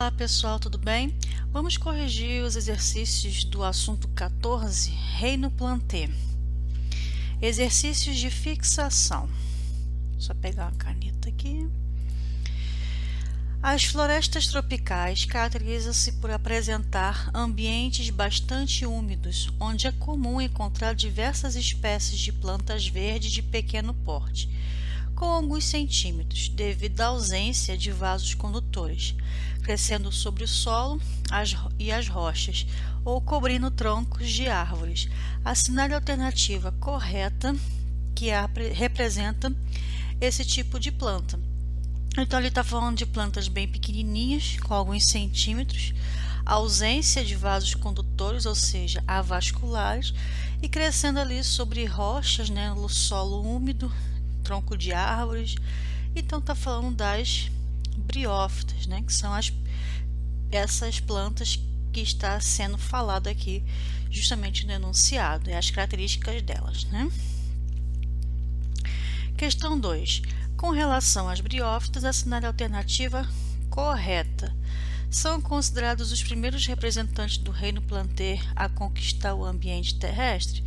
Olá pessoal, tudo bem? Vamos corrigir os exercícios do assunto 14, Reino Planté. Exercícios de fixação. Só pegar uma caneta aqui. As florestas tropicais caracterizam-se por apresentar ambientes bastante úmidos, onde é comum encontrar diversas espécies de plantas verdes de pequeno porte, com alguns centímetros, devido à ausência de vasos condutores, crescendo sobre o solo e as rochas, ou cobrindo troncos de árvores. Assinale a alternativa correta que representa esse tipo de planta. Então ele está falando de plantas bem pequenininhas, com alguns centímetros, ausência de vasos condutores, ou seja, avasculares, e crescendo ali sobre rochas, né, no solo úmido, tronco de árvores. Então está falando das briófitas, né, que são essas plantas que está sendo falado aqui justamente no enunciado, e as características delas, né? Questão 2. Com relação às briófitas, assinale a alternativa correta. São considerados os primeiros representantes do reino planté a conquistar o ambiente terrestre?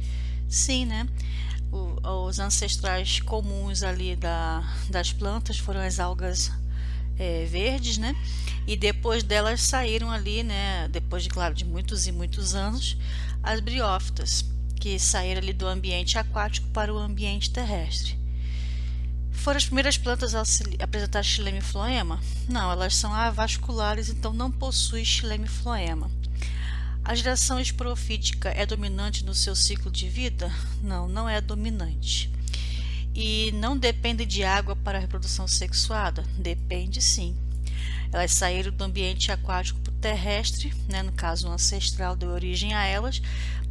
Sim, né? Os ancestrais comuns ali das plantas foram as algas verdes, né? E depois delas saíram ali, né? Depois, claro, de muitos e muitos anos, as briófitas, que saíram ali do ambiente aquático para o ambiente terrestre. Foram as primeiras plantas a apresentar xilema e floema? Não, elas são avasculares, então não possuem xilema e floema. A geração esporofítica é dominante no seu ciclo de vida? Não, não é dominante. E não depende de água para a reprodução sexuada? Depende sim. Elas saíram do ambiente aquático para o terrestre, né, no caso o ancestral deu origem a elas,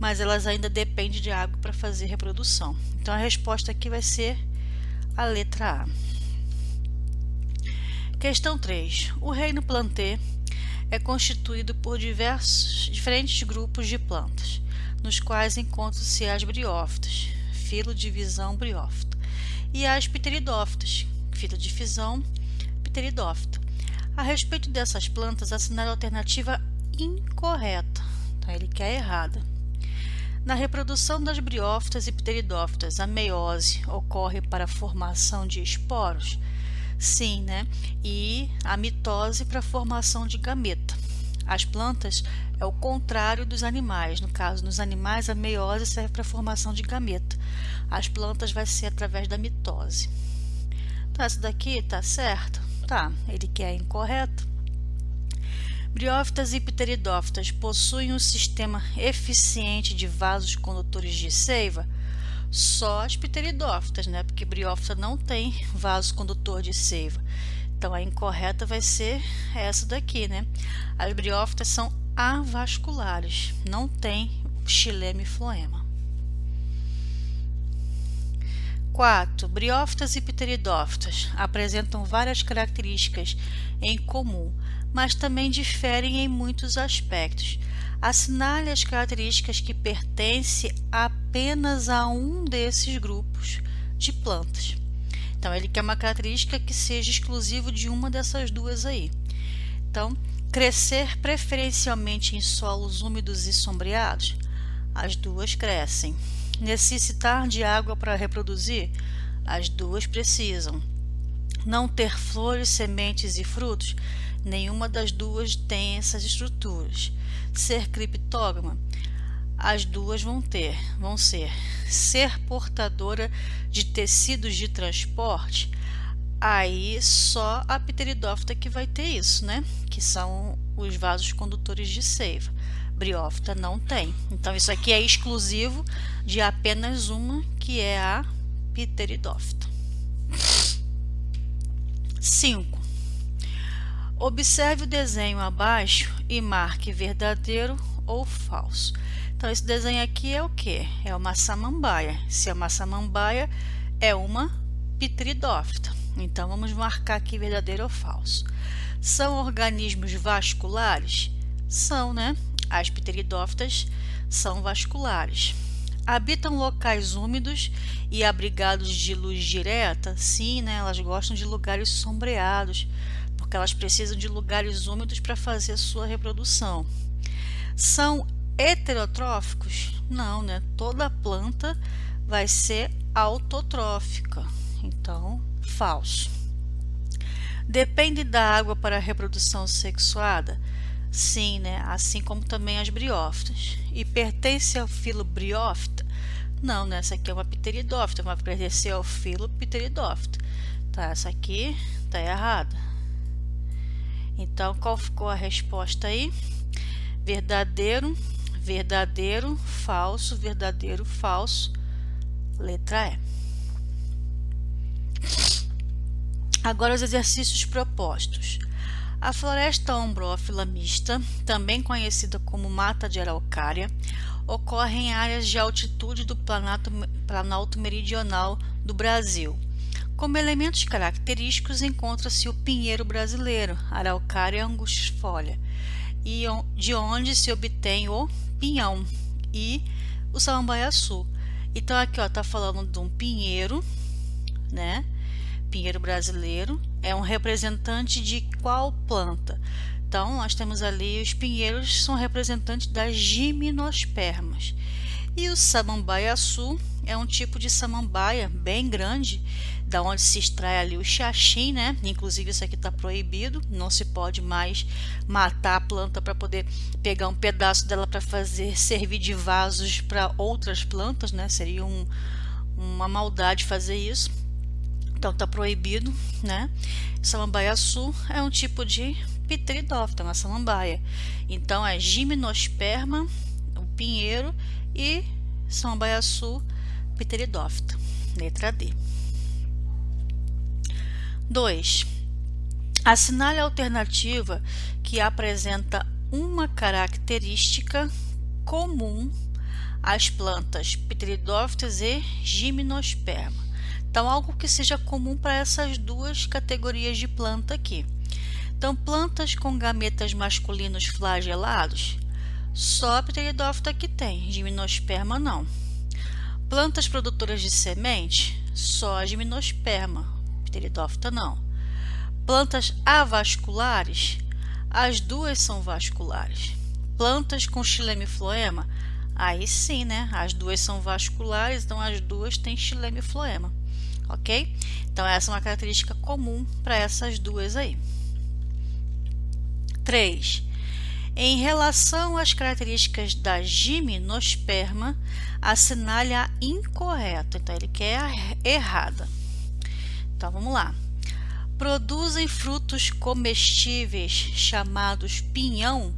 mas elas ainda dependem de água para fazer reprodução. Então a resposta aqui vai ser a letra A. Questão 3. O reino planté é constituído por diferentes grupos de plantas, nos quais encontram-se as briófitas, filodivisão briófita, e as pteridófitas, filodivisão pteridófita. A respeito dessas plantas, assinale a alternativa incorreta. Então, ele quer errada. Na reprodução das briófitas e pteridófitas, a meiose ocorre para a formação de esporos? Sim, né? E a mitose para a formação de gameta. As plantas é o contrário dos animais. No caso, nos animais, a meiose serve para a formação de gameta. As plantas vai ser através da mitose. Então, essa daqui tá certa? Tá, ele quer incorreto. Briófitas e pteridófitas possuem um sistema eficiente de vasos condutores de seiva? Só as pteridófitas, né? Porque briófita não tem vaso condutor de seiva. Então a incorreta vai ser essa daqui, né? As briófitas são avasculares, não tem xilema e floema. 4. Briófitas e pteridófitas apresentam várias características em comum, mas também diferem em muitos aspectos. Assinale as características que pertencem apenas a um desses grupos de plantas. Então, ele quer uma característica que seja exclusivo de uma dessas duas aí. Então, crescer preferencialmente em solos úmidos e sombreados? As duas crescem. Necessitar de água para reproduzir? As duas precisam. Não ter flores, sementes e frutos? Nenhuma das duas tem essas estruturas. Ser criptógama? As duas vão ser. Ser portadora de tecidos de transporte? Aí só a pteridófita que vai ter isso, né? Que são os vasos condutores de seiva. Briófita não tem. Então isso aqui é exclusivo de apenas uma, que é a pteridófita. 5. Observe o desenho abaixo e marque verdadeiro ou falso. Então, esse desenho aqui é o que? É uma samambaia. Se é uma samambaia, é uma pteridófita. Então, vamos marcar aqui verdadeiro ou falso. São organismos vasculares? São, né? As pteridófitas são vasculares. Habitam locais úmidos e abrigados de luz direta? Sim, né? Elas gostam de lugares sombreados, porque elas precisam de lugares úmidos para fazer a sua reprodução. São heterotróficos? Não, né? Toda planta vai ser autotrófica, então falso. Depende da água para a reprodução sexuada? Sim, né? Assim como também as briófitas. E pertence ao filo Briófita? Não, né? Essa aqui é uma pteridófita, vai pertencer ao filo Pteridófita. Tá, essa aqui tá errada. Então, qual ficou a resposta aí? Verdadeiro, verdadeiro, falso, verdadeiro, falso. Letra E. Agora os exercícios propostos. A floresta ombrófila mista, também conhecida como mata de araucária, ocorre em áreas de altitude do Planalto Meridional do Brasil. Como elementos característicos encontra-se o pinheiro brasileiro, Araucária angustifolia, e de onde se obtém o pinhão e o samambaiaçu. Então aqui está falando de um pinheiro, né? Pinheiro brasileiro é um representante de qual planta? Então nós temos ali os pinheiros são representantes das gimnospermas. E o samambaiaçu é um tipo de samambaia bem grande, da onde se extrai ali o xaxim, né? Inclusive isso aqui está proibido, não se pode mais matar a planta para poder pegar um pedaço dela para servir de vasos para outras plantas, né? Seria uma maldade fazer isso. Então está proibido, né? Samambaiaçu é um tipo de pteridófita, uma samambaia. Então é gimnosperma, o pinheiro, e samambaiaçu, pteridófita. Letra D. 2. Assinale a alternativa que apresenta uma característica comum às plantas pteridófitas e gimnosperma. Então, algo que seja comum para essas duas categorias de planta aqui. Então, plantas com gametas masculinos flagelados, só a pteridófita que tem, gimnosperma não. Plantas produtoras de semente, só a gimnosperma, pteridófita não. Plantas avasculares, as duas são vasculares. Plantas com xileme floema, aí sim, né? As duas são vasculares, então as duas têm xileme floema. Ok? Então, essa é uma característica comum para essas duas aí. 3. Em relação às características da gimnosperma, assinale a incorreta. Então, ele quer a errada. Então, vamos lá. Produzem frutos comestíveis chamados pinhão.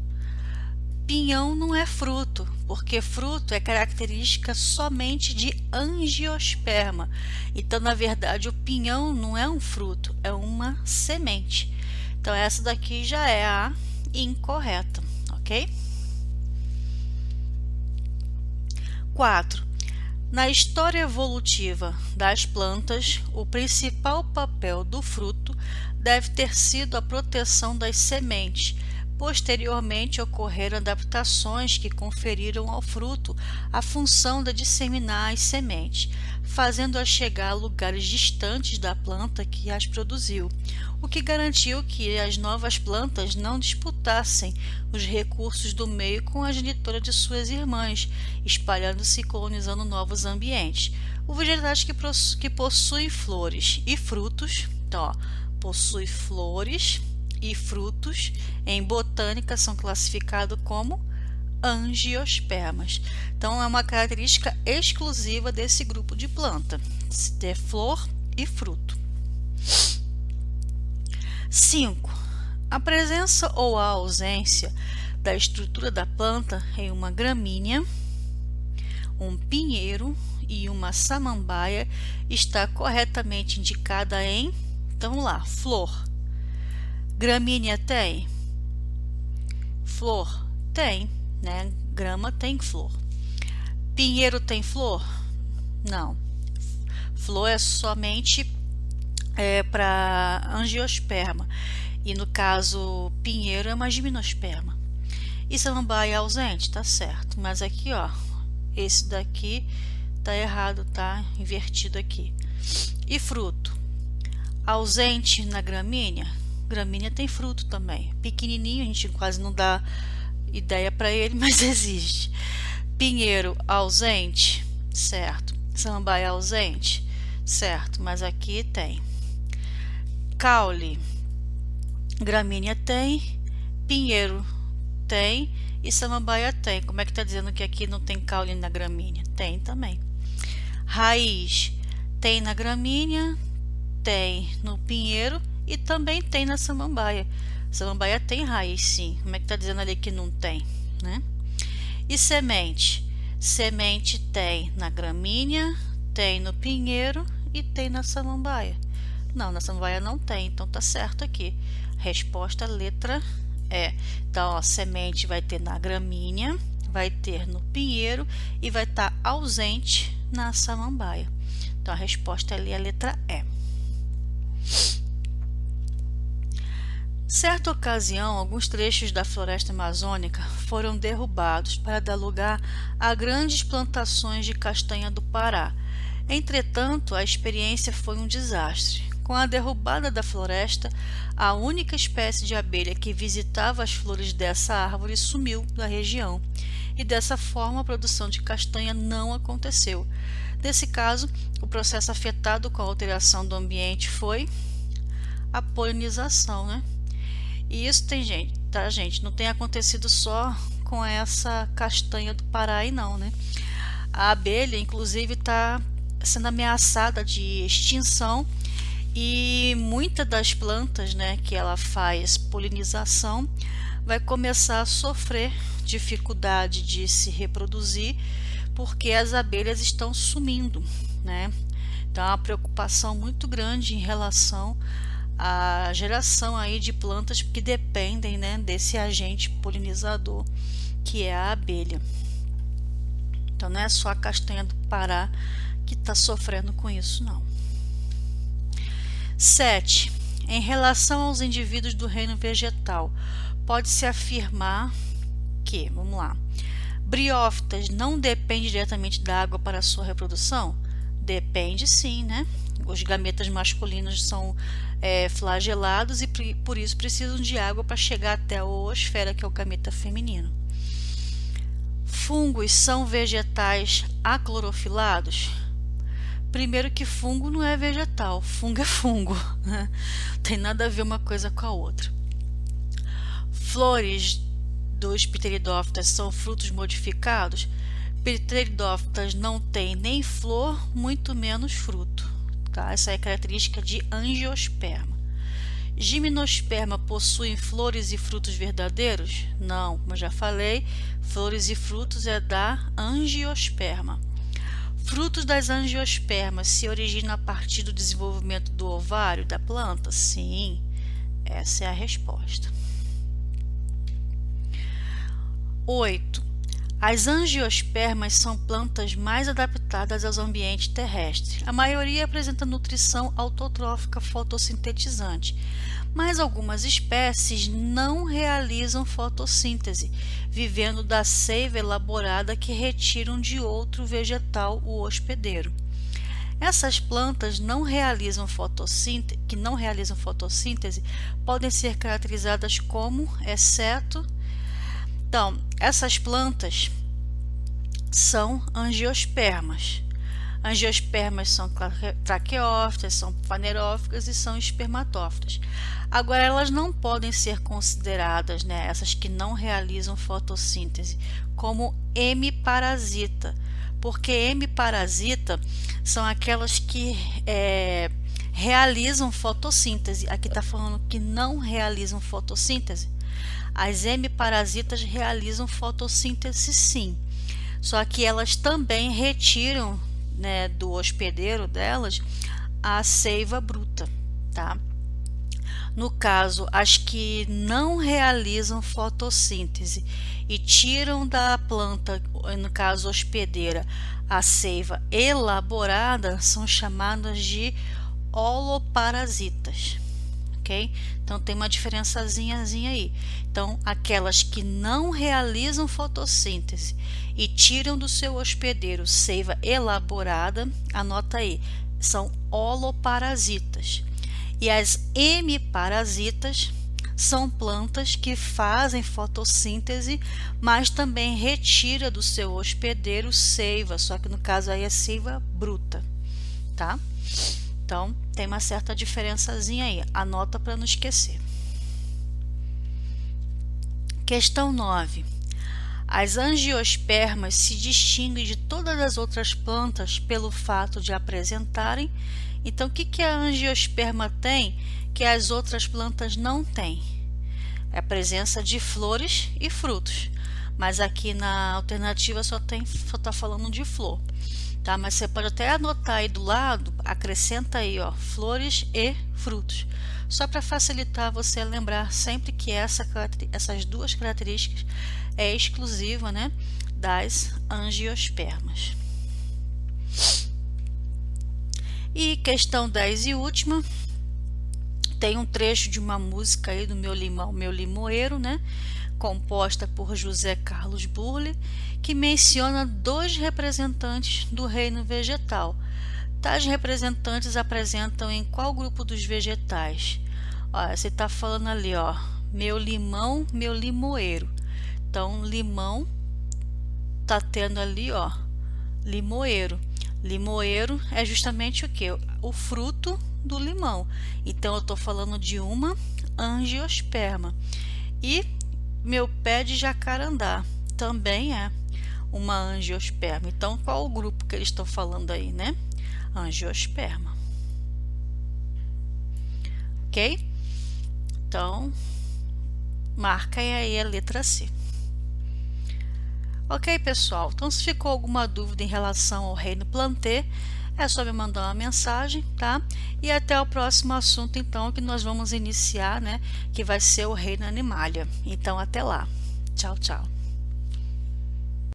Pinhão não é fruto, porque fruto é característica somente de angiosperma. Então, na verdade, o pinhão não é um fruto, é uma semente. Então, essa daqui já é a incorreta, ok? 4. Na história evolutiva das plantas, o principal papel do fruto deve ter sido a proteção das sementes. Posteriormente, ocorreram adaptações que conferiram ao fruto a função de disseminar as sementes, fazendo-as chegar a lugares distantes da planta que as produziu, o que garantiu que as novas plantas não disputassem os recursos do meio com a genitora de suas irmãs, espalhando-se e colonizando novos ambientes. Os vegetais que possuem flores e frutos, então, possui flores e frutos, em botânica são classificados como angiospermas. Então, é uma característica exclusiva desse grupo de planta, ter flor e fruto. 5. A presença ou a ausência da estrutura da planta em uma gramínea, um pinheiro e uma samambaia está corretamente indicada em, então vamos lá, flor. Gramínea tem? Flor? Tem, né? Grama tem flor. Pinheiro tem flor? Não. Flor é somente para angiosperma. E no caso, pinheiro é uma gimnosperma. E samambaia é ausente? Tá certo. Mas aqui, ó, esse daqui tá errado, tá invertido aqui. E fruto? Ausente na gramínea? Gramínea tem fruto também. Pequenininho, a gente quase não dá ideia para ele, mas existe. Pinheiro ausente, certo. Samambaia ausente, certo, mas aqui tem. Caule, gramínea tem, pinheiro tem e samambaia tem. Como é que está dizendo que aqui não tem caule na gramínea? Tem também. Raiz tem na gramínea, tem no pinheiro e também tem na samambaia. Samambaia tem raiz, sim. Como é que está dizendo ali que não tem, né? E semente? Semente tem na gramínea, tem no pinheiro e tem na samambaia. Não, na samambaia não tem, então tá certo aqui. Resposta letra E. Então, ó, semente vai ter na gramínea, vai ter no pinheiro e vai estar ausente na samambaia. Então, a resposta ali é a letra E. Certa ocasião, alguns trechos da floresta amazônica foram derrubados para dar lugar a grandes plantações de castanha do Pará. Entretanto, a experiência foi um desastre. Com a derrubada da floresta, a única espécie de abelha que visitava as flores dessa árvore sumiu da região, e dessa forma a produção de castanha não aconteceu. Nesse caso, o processo afetado com a alteração do ambiente foi a polinização, né? E isso tem gente, tá, gente? Não tem acontecido só com essa castanha do Pará aí não, né? A abelha, inclusive, está sendo ameaçada de extinção e muitas das plantas, né, que ela faz polinização vai começar a sofrer dificuldade de se reproduzir porque as abelhas estão sumindo, né? Então, é uma preocupação muito grande em relação à geração aí de plantas que dependem, né, desse agente polinizador que é a abelha. Então, não é só a castanha do Pará que está sofrendo com isso, não. 7. Em relação aos indivíduos do reino vegetal, pode-se afirmar que, vamos lá, briófitas não depende diretamente da água para a sua reprodução? Depende sim, né? Os gametas masculinos são flagelados e por isso precisam de água para chegar até a oosfera, que é o gameta feminino. Fungos são vegetais aclorofilados? Primeiro que fungo não é vegetal, fungo é fungo, né? Não tem nada a ver uma coisa com a outra. Flores dos pteridófitas são frutos modificados? Pteridófitas não tem nem flor, muito menos fruto. Tá? Essa é a característica de angiosperma. Gimnosperma possuem flores e frutos verdadeiros? Não, como eu já falei, flores e frutos é da angiosperma. Frutos das angiospermas se originam a partir do desenvolvimento do ovário da planta? Sim, essa é a resposta. 8. As angiospermas são plantas mais adaptadas aos ambientes terrestres. A maioria apresenta nutrição autotrófica fotossintetizante, mas algumas espécies não realizam fotossíntese, vivendo da seiva elaborada que retiram de outro vegetal o hospedeiro. Essas plantas que não realizam fotossíntese podem ser caracterizadas como exceto. Então, essas plantas são angiospermas. Angiospermas são traqueófitas, são fanerófitas e são espermatófitas. Agora, elas não podem ser consideradas, né, essas que não realizam fotossíntese, como hemiparasita, porque hemiparasita são aquelas que realizam fotossíntese. Aqui está falando que não realizam fotossíntese. As hemiparasitas realizam fotossíntese sim, só que elas também retiram, né, do hospedeiro delas a seiva bruta, tá? No caso, as que não realizam fotossíntese e tiram da planta, no caso hospedeira, a seiva elaborada, são chamadas de holoparasitas. Okay? Então tem uma diferençazinha aí. Então, aquelas que não realizam fotossíntese e tiram do seu hospedeiro seiva elaborada, anota aí, são holoparasitas. E as hemiparasitas são plantas que fazem fotossíntese, mas também retira do seu hospedeiro seiva, só que no caso aí é seiva bruta, tá? Então, tem uma certa diferençazinha aí, anota para não esquecer. Questão 9. As angiospermas se distinguem de todas as outras plantas pelo fato de apresentarem. Então, o que a angiosperma tem que as outras plantas não têm? É a presença de flores e frutos. Mas aqui na alternativa só está falando de flor. Tá? Mas você pode até anotar aí do lado, acrescenta aí, ó, flores e frutos. Só para facilitar você lembrar sempre que essas duas características é exclusiva, né, das angiospermas. E questão 10 e última, tem um trecho de uma música aí do Meu Limão, Meu Limoeiro, né, composta por José Carlos Burle, que menciona 2 representantes do reino vegetal. Tais representantes apresentam em qual grupo dos vegetais? Olha, você está falando ali, ó, meu limão, meu limoeiro. Então, limão tá tendo ali, ó, limoeiro. Limoeiro é justamente o que? O fruto do limão. Então, eu estou falando de uma angiosperma. E meu pé de jacarandá também é uma angiosperma. Então, qual o grupo que eles estão falando aí, né? Angiosperma. Ok? Então, marquem aí a letra C. Ok, pessoal? Então, se ficou alguma dúvida em relação ao reino Plantae, é só me mandar uma mensagem, tá? E até o próximo assunto, então, que nós vamos iniciar, né? Que vai ser o reino Animalia. Então, até lá. Tchau, tchau.